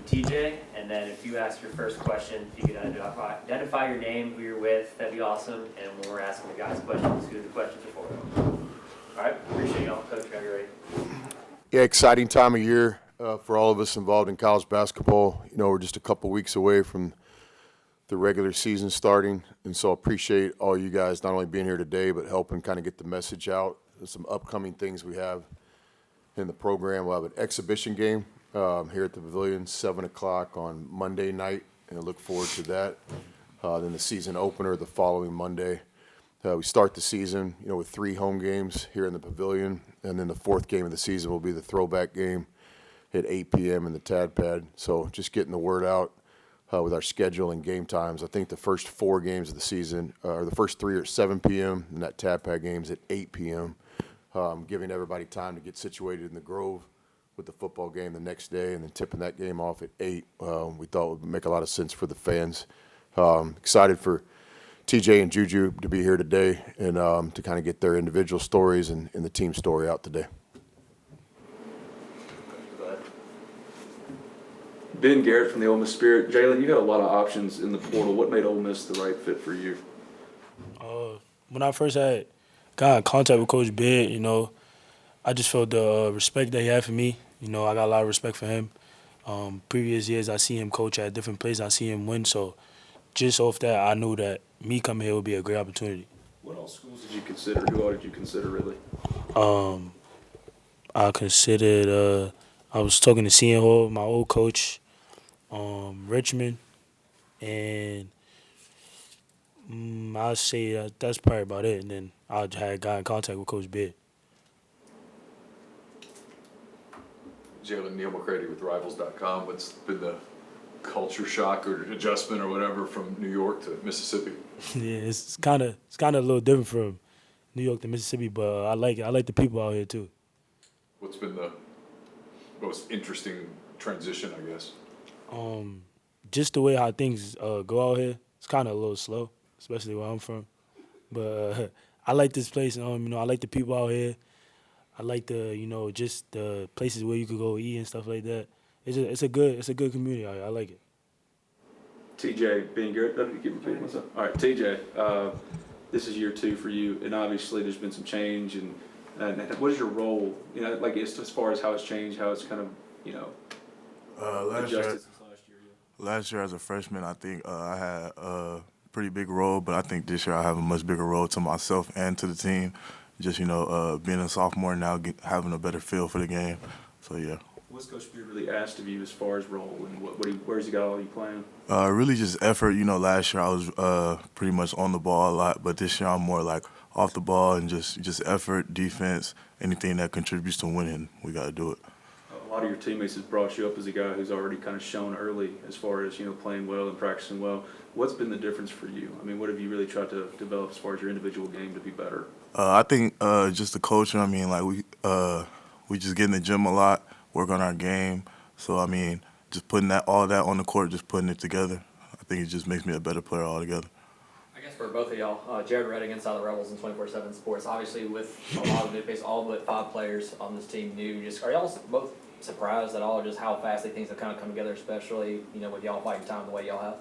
TJ, and then if you ask your first question, if you could identify your name, who you're with, that'd be awesome. And when we're asking the guys questions, who the questions are for. All right, appreciate y'all. Coach, are you ready? Yeah, exciting time of year for all of us involved in college basketball. You know, we're just a couple weeks away from the regular season starting, and so I appreciate all you guys not only being here today, but helping kind of get the message out. There's some upcoming things we have in the program. We'll have an exhibition game here at the Pavilion, 7 o'clock on Monday night, and I look forward to that. Then the season opener the following Monday. We start the season, you know, with 3 home games here in the Pavilion, and then the 4th game of the season will be the throwback game at 8 p.m. in the Tad Pad. So just getting the word out with our schedule and game times. I think the first 4 games of the season, or the first 3 are at 7 p.m., and that Tad Pad game's at 8 p.m., giving everybody time to get situated in the Grove with the football game the next day, and then tipping that game off at 8. We thought it would make a lot of sense for the fans. Excited for TJ and Juju to be here today and to kind of get their individual stories and the team story out today. Ben Garrett from the Ole Miss Spirit. Jaylen, you had a lot of options in the portal. What made Ole Miss the right fit for you? When I first got in contact with Coach Ben, you know, I just felt the respect that he had for me. You know, I got a lot of respect for him. Previous years, I see him coach at different places. I see him win. So just off that, I knew that me coming here would be a great opportunity. What all schools did you consider? Who all did you consider, really? I considered, I was talking to Seton Hall, my old coach, Richmond, and I'll say that's probably about it. And then I had got in contact with Coach Ben. Jaylen, Neil McCready with Rivals.com. What's been the culture shock or adjustment or whatever from New York to Mississippi? Yeah, it's kind of a little different from New York to Mississippi, but I like it. I like the people out here too. What's been the most interesting transition, I guess? Just the way how things go out here. It's kind of a little slow, especially where I'm from. But I like this place. You know, I like the people out here. I like just the places where you could go eat and stuff like that. It's a good community out here. I like it. TJ, Ben Garrett. Let me keep repeating myself. All right, TJ. This is year 2 for you, and obviously there's been some change. And what is your role? You know, like as far as how it's changed, how it's kind of adjusted since last year. Yeah. Last year as a freshman, I think I had a pretty big role, but I think this year I have a much bigger role to myself and to the team. Just, being a sophomore now, having a better feel for the game. So, yeah. What's Coach Beard really asked of you as far as role, and where's he got all you playing? Really just effort. Last year I was pretty much on the ball a lot, but this year I'm more like off the ball and just effort, defense, anything that contributes to winning, we got to do it. A lot of your teammates has brought you up as a guy who's already kind of shown early as far as, playing well and practicing well. What's been the difference for you? I mean, what have you really tried to develop as far as your individual game to be better? I think just the culture. We just get in the gym a lot, work on our game. So, just putting all that on the court, just putting it together, I think it just makes me a better player altogether. I guess for both of y'all, Jared Redding inside the Rebels in 24/7 Sports. Obviously, with a lot of new faces, all but 5 players on this team new. Are y'all both surprised at all, just how fast things have kind of come together, especially with y'all fighting time the way y'all have?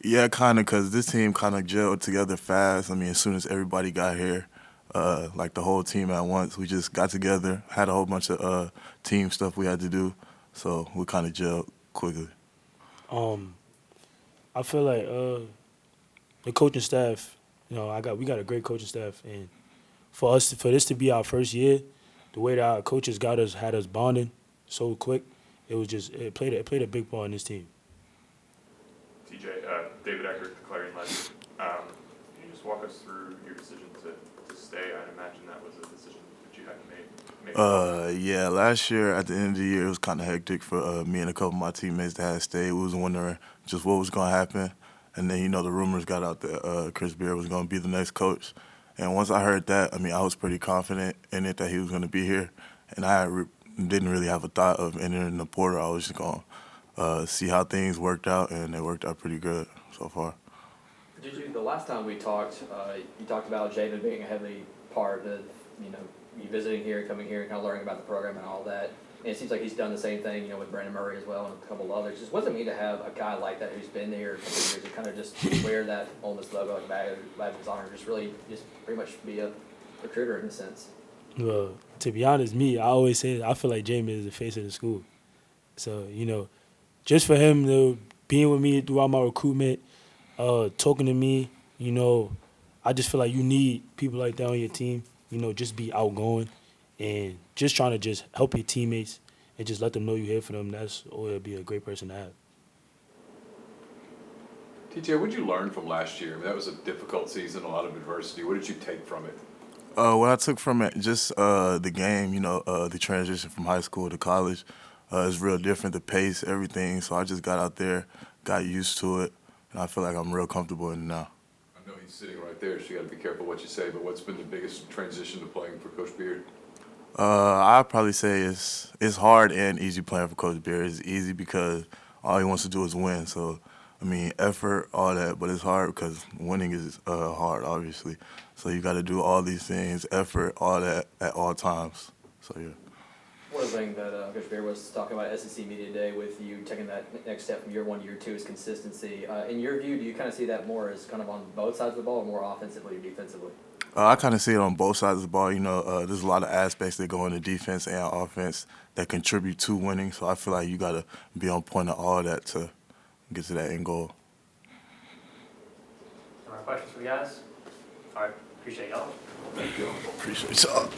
Yeah, kind of, because this team kind of gelled together fast. As soon as everybody got here, like the whole team at once, we just got together, had a whole bunch of team stuff we had to do, so we kind of gelled quickly. I feel like the coaching staff, we got a great coaching staff, and for this to be our first year, the way that our coaches had us bonding so quick, it played a big part in this team. TJ, David Eckert, the Clarion Ledger. Can you just walk us through your decision to stay? I'd imagine that was a decision that you had to make. Yeah, last year at the end of the year, it was kind of hectic for me and a couple of my teammates that had stayed. We was wondering just what was going to happen. And then, the rumors got out that Chris Beard was going to be the next coach. And once I heard that, I was pretty confident in it that he was going to be here. And I didn't really have a thought of entering the portal. I was just going to see how things worked out, and they worked out pretty good so far. The last time we talked, you talked about Jaylen being a heavy part of, you visiting here, coming here, and kind of learning about the program and all that. And it seems like he's done the same thing, with Brandon Murray as well and a couple of others. Just wasn't me to have a guy like that who's been here a couple of years and kind of just wear that Ole Miss logo like badge of his honor, just pretty much be a recruiter in a sense. Well, to be honest, I always say I feel like Jamin is the face of the school. So, just for him to being with me throughout my recruitment, talking to me, I just feel like you need people like that on your team. Just be outgoing and just trying to just help your teammates and just let them know you're here for them. That's always be a great person to have. TJ, what did you learn from last year? I mean, that was a difficult season, a lot of adversity. What did you take from it? What I took from it, just the game, the transition from high school to college is real different, the pace, everything. So I just got out there, got used to it, and I feel like I'm real comfortable in it now. I know he's sitting right there, so you got to be careful what you say, but what's been the biggest transition to playing for Coach Beard? I'd probably say it's hard and easy playing for Coach Beard. It's easy because all he wants to do is win. So, effort, all that, but it's hard because winning is hard, obviously. So you got to do all these things, effort, all that at all times. So, yeah. One of the things that Coach Beard was talking about at SEC Media Day with you taking that next step from year 1 to year 2 is consistency. In your view, do you kind of see that more as kind of on both sides of the ball or more offensively or defensively? I kind of see it on both sides of the ball. There's a lot of aspects that go into defense and offense that contribute to winning. So I feel like you got to be on point of all that to get to that end goal. Any more questions for the guys? All right, appreciate y'all. Thank you. Appreciate y'all.